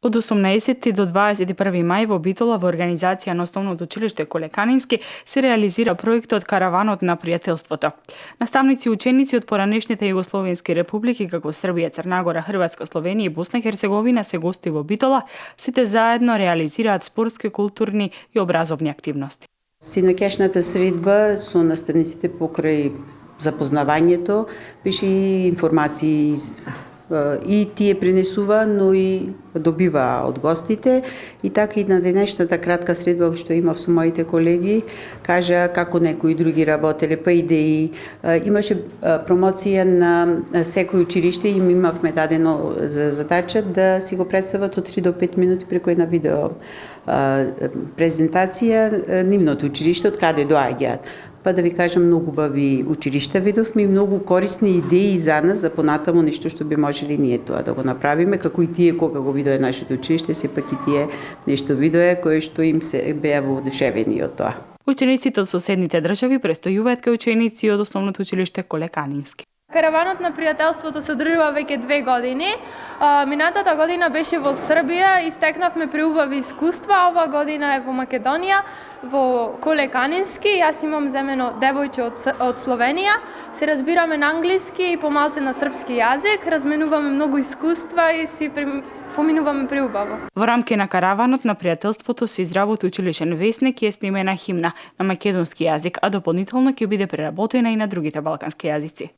Од 18 до 21 мај во Битола во организација на Основното училиште Коле Канински се реализира проектот Караванот на пријателството. Наставници и ученици од поранешните југословенски републики како Србија, Црна Гора, Хрватска, Словенија и Босна и Херцеговина се гости во Битола, сите заедно реализираат спортски, културни и образовни активности. Синоќашната средба со наставниците покрај запознавањето беше и информации и тие пренесува, но и добива од гостите. И така и на денешната кратка средба што имав со моите колеги, кажа како некои други работеле, па идеи. Имаше промоција на секој училиште и имавме дадено за задача да си го представат од 3 до 5 минути преку една видео презентација нивното училиште, од каде доаѓаат. Па да ви кажам, многу убави училишта видовме и многу корисни идеи за нас, за понатаму нешто што би можеле ние тоа да го направиме, како и тие кога го видоа нашето училиште, сепак и тие нешто видоа кое што им се беа воодушевени од тоа. Учениците од соседните држави престојуваат кај ученици од Основното училиште Коле Канински. Караванот на пријателството се одржува веќе 2 години. Минатата година беше во Србија, истекнавме преубави искуства, ова година е во Македонија, во Коле Канински. Јас имам земено девојче од Словенија. Се разбираме на англиски и помалце на српски јазик, разменуваме многу искуства и си поминуваме преубаво. Во рамки на Караванот на пријателството се изработи училишен весник и е снимена химна на македонски јазик, а дополнително ќе биде преработена и на другите балкански јазици.